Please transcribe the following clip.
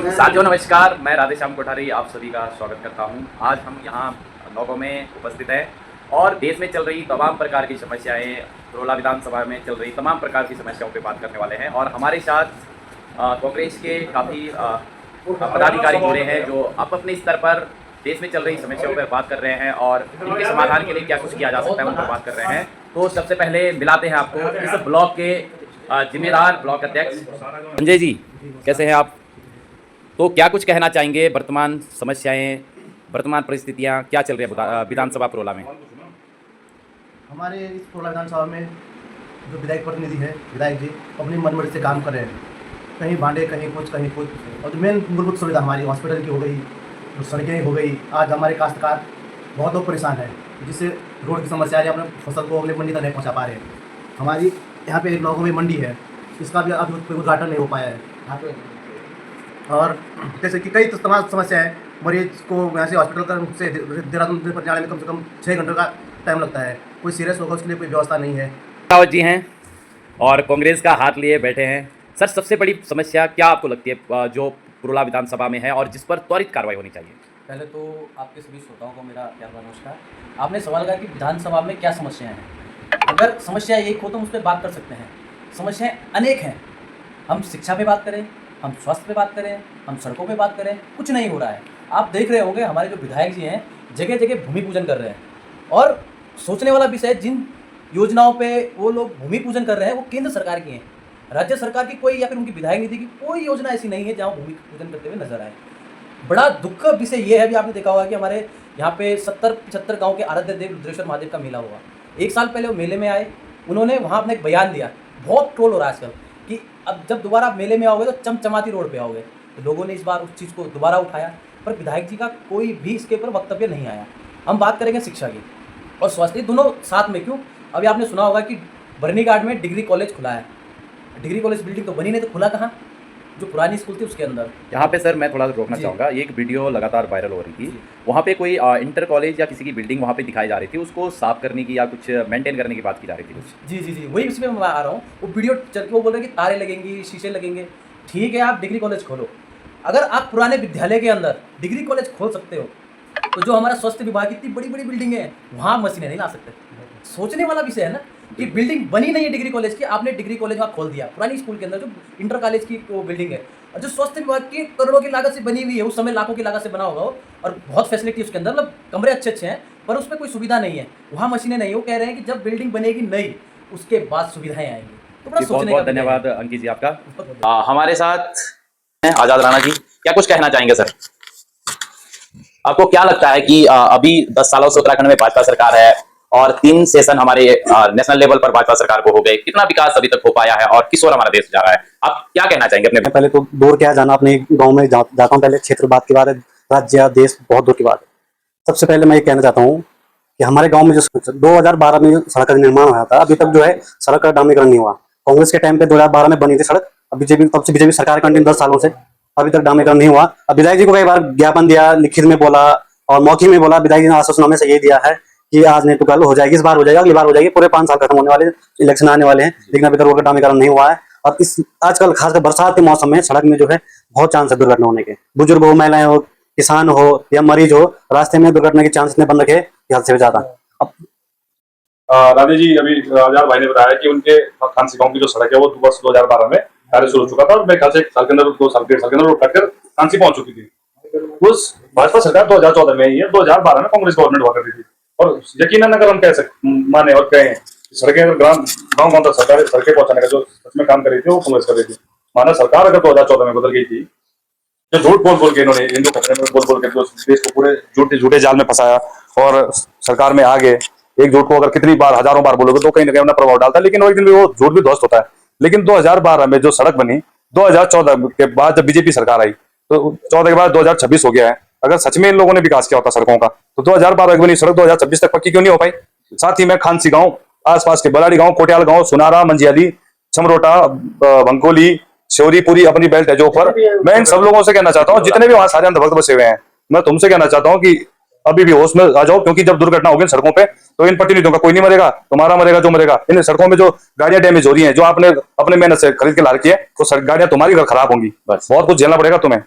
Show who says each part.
Speaker 1: साथियों नमस्कार, मैं राधेश्याम कोठारी आप सभी का स्वागत करता हूं। आज हम यहां नौगांव में उपस्थित हैं और देश में चल रही तमाम प्रकार की समस्याएं, रोला विधानसभा में चल रही तमाम प्रकार की समस्याओं पे बात करने वाले हैं। और हमारे साथ कांग्रेस के काफ़ी पदाधिकारी जुड़े हैं जो अपने स्तर पर देश में चल रही समस्याओं पर बात कर रहे हैं और इनके समाधान के लिए क्या कुछ किया जा सकता है उन पर बात कर रहे हैं। तो सबसे पहले मिलाते हैं आपको इस ब्लॉक के जिम्मेदार ब्लॉक अध्यक्ष संजय जी। कैसे हैं आप? तो क्या कुछ कहना चाहेंगे? वर्तमान समस्याएं, वर्तमान परिस्थितियां क्या चल रही है विधानसभा परोला में?
Speaker 2: हमारे इस परोला विधानसभा में जो विधायक प्रतिनिधि है, विधायक जी अपनी मनमर्जी से काम कर रहे हैं। कहीं बांटे, कहीं कुछ। और जो मेन मूलभूत सुविधा हमारी हॉस्पिटल की हो गई, जो सड़कें हो गई, आज हमारे काश्तकार बहुत लोग परेशान है, जिससे रोड की समस्या है, अपने फसल को अगले मंडी तक नहीं पहुँचा पा रहे हैं। हमारी यहाँ पे नौगांव में मंडी है, इसका भी अभी कोई उद्घाटन नहीं हो पाया है यहाँ पे। और जैसे कि कई तमाम समस्या है, मरीज को यहाँ से हॉस्पिटल से देहरादून पर जाने में कम से कम 6 घंटे का टाइम लगता है। कोई सीरियस होगा उसके लिए कोई व्यवस्था नहीं है।
Speaker 1: रावत जी हैं और कांग्रेस का हाथ लिए बैठे हैं। सर, सबसे बड़ी समस्या क्या आपको लगती है जो परोला विधानसभा में है और जिस पर त्वरित कार्रवाई होनी चाहिए?
Speaker 3: पहले तो आपके सभी श्रोताओं को मेरा प्यार भरा नमस्कार। आपने सवाल किया कि विधानसभा में क्या समस्याएं हैं। अगर समस्या एक हो तो हम उस पर बात कर सकते हैं। समस्याएं अनेक हैं। हम शिक्षा पे बात करें, हम स्वास्थ्य पे बात करें, हम सड़कों पे बात करें, कुछ नहीं हो रहा है। आप देख रहे होंगे हमारे जो विधायक जी हैं जगह जगह भूमि पूजन कर रहे हैं। और सोचने वाला विषय, जिन योजनाओं पे वो लोग भूमि पूजन कर रहे हैं वो केंद्र सरकार की हैं। राज्य सरकार की कोई या फिर उनकी विधायक निधि की कोई योजना ऐसी नहीं है जहाँ भूमि पूजन करते हुए नजर आए। बड़ा दुख का विषय ये है, अभी आपने देखा होगा कि हमारे यहाँ पे 70-75 गाँव के आराध्य देव रुद्रेश्वर महादेव का मेला हुआ। 1 साल पहले वो मेले में आए, उन्होंने वहाँ अपना एक बयान दिया। बहुत ट्रोल हो रहा है आजकल कि अब जब दोबारा आप मेले में आओगे तो चमचमाती रोड पे आओगे। तो लोगों ने इस बार उस चीज़ को दोबारा उठाया, पर विधायक जी का कोई भी इसके ऊपर वक्तव्य नहीं आया। हम बात करेंगे शिक्षा की और स्वास्थ्य, दोनों साथ में। क्यों? अभी आपने सुना होगा कि बरनीघाट में डिग्री कॉलेज खुला है। डिग्री कॉलेज बिल्डिंग तो बनी नहीं, तो खुला कहाँ? जो पुरानी स्कूल थी उसके अंदर।
Speaker 1: यहाँ पे सर मैं थोड़ा रोकना चाहूँगा। एक वीडियो लगातार वायरल हो रही थी, वहाँ पे कोई इंटर कॉलेज या किसी की बिल्डिंग वहाँ पे दिखाई जा रही थी, उसको साफ करने की या कुछ मेंटेन करने की बात की जा रही थी कुछ।
Speaker 3: जी, वही इसमें मैं आ रहा हूँ। वो वीडियो चल के वो बोल रहे हैं कि तारे लगेंगी, शीशे लगेंगे। ठीक है, आप डिग्री कॉलेज खोलो। अगर आप पुराने विद्यालय के अंदर डिग्री कॉलेज खोल सकते हो तो जो हमारा स्वास्थ्य विभाग की इतनी बड़ी बड़ी बिल्डिंग है वहाँ मशीनें नहीं ला सकते। सोचने वाला विषय है ना कि बिल्डिंग बनी नहीं है डिग्री कॉलेज की, आपने डिग्री कॉलेज वहाँ खोल दिया पुरानी स्कूल के अंदर जो इंटर कॉलेज की वो बिल्डिंग है। और जो स्वास्थ्य विभाग की करोड़ों की लागत से बनी हुई है, उस समय लाखों की लागत से बना होगा वो, और बहुत फैसिलिटी उसके अंदर, मतलब कमरे अच्छे हैं, पर उसमें कोई सुविधा नहीं है। वहाँ मशीनें नहीं। वो कह रहे हैं कि जब बिल्डिंग बनेगी नई उसके बाद सुविधाएं आएंगी। तो बड़ा सोचने
Speaker 1: बहुत धन्यवाद अंकित जी आपका। हमारे साथ हैं आजाद राणा जी। क्या कुछ कहना चाहेंगे सर? आपको क्या लगता है कि अभी 10 सालों से उत्तराखंड में भाजपा सरकार है और 3 सेशन हमारे नेशनल लेवल पर भाजपा सरकार को हो गए, कितना विकास अभी तक हो पाया है और किस ओर हमारा देश जा रहा है? आप क्या कहना चाहेंगे अपने?
Speaker 4: पहले तो दूर क्या जाना, अपने गांव में जाता हूं। पहले क्षेत्र बात की बात है, राज्य या देश बहुत दूर की बात है। सबसे पहले मैं ये कहना चाहता हूँ कि हमारे गांव में जो 2012 में सड़क का निर्माण हुआ था, अभी तक जो है सड़क का डामरीकरण नहीं हुआ। कांग्रेस के टाइम पे 2012 में बनी थी सड़क। अब बीजेपी, तब से बीजेपी सरकार कंटिन्यू 10 सालों से अभी तक डामरीकरण नहीं हुआ। अब विधायक जी को कई बार ज्ञापन दिया, लिखित में बोला और मौखिक में बोला। विधायक जी ने आश्वासनामे से ये दिया है कि आज नहीं तो कल हो जाएगी, इस बार हो जाएगी, अगली बार हो जाएगी। पूरे 5 साल खत्म होने वाले, इलेक्शन आने वाले हैं, लेकिन अभी तक रोड का डामरीकरण नहीं हुआ है। अब इस आजकल खासकर बरसात के मौसम में सड़क में जो है बहुत चांस है दुर्घटना होने के। बुजुर्ग हो, महिलाएं हो, किसान हो या मरीज हो, रास्ते में दुर्घटना के चांस इतने बन रखे कि हद से भी ज्यादा। अब
Speaker 5: राधे जी, अभी आजाद भाई ने बताया कि उनके खानसी गांव की जो सड़क है वो वर्ष 2012 में कार्य शुरू हो चुका था और मेरे ख्याल से 1 साल के अंदर, 2 साल, 1.5 साल के अंदर वो कटकर खानसी पहुंच चुकी थी। उस भाजपा सरकार 2014 में ही है, 2012 में कांग्रेस गवर्नमेंट हुआ करती थी। और यकीनन अगर हम माने और कहें सड़कें, अगर गाँव तक सड़कें पहुंचाने का जो सच में काम कर रही थी वो कांग्रेस कर रही थी। माना सरकार अगर 2014 में बदल गई थी, जो झूठ बोल के इन्होंने हिंदू खतरे में बोल के जो देश को पूरे झूठे जाल में फंसाया और सरकार में आगे एक झूठ को अगर कितनी बार, हजारों बार बोलोगे तो कहीं ना कहीं अपना प्रभाव डालता है, लेकिन एक दिन भी वो झूठ भी ध्वस्त होता है। लेकिन 2012 में जो सड़क बनी, 2014 के बाद जब बीजेपी सरकार आई तो 14 के बाद 2026 हो गया है। अगर सच में इन लोगों ने विकास किया होता सड़कों का तो 2012 की बनी सड़क 2026 तक पक्की क्यों नहीं हो पाई? साथ ही में खानसी गांव, आसपास के बलाड़ी गांव, कोटियाल गांव, सुनारा, मंजियाली, छमरोटा, भंकोली, श्योरीपुरी अपनी बेल्ट है जो ऊपर, मैं इन सब लोगों से कहना चाहता हूँ, जितने भी वहां सारे अंधभक्त बसे हुए हैं, मैं तुमसे कहना चाहता हूँ कि अभी भी होश में आ जाओ, क्योंकि जब दुर्घटना होगी सड़कों पे तो इन प्रतिनिधियों का कोई नहीं मरेगा, तुम्हारा मरेगा जो मरेगा। इन सड़कों में जो गाड़ियां डैमेज हो रही हैं, जो आपने अपने मेहनत से खरीद के ला रखी है, तो गाड़ियां तुम्हारी खराब होंगी, बस बहुत कुछ झेलना पड़ेगा तुम्हें।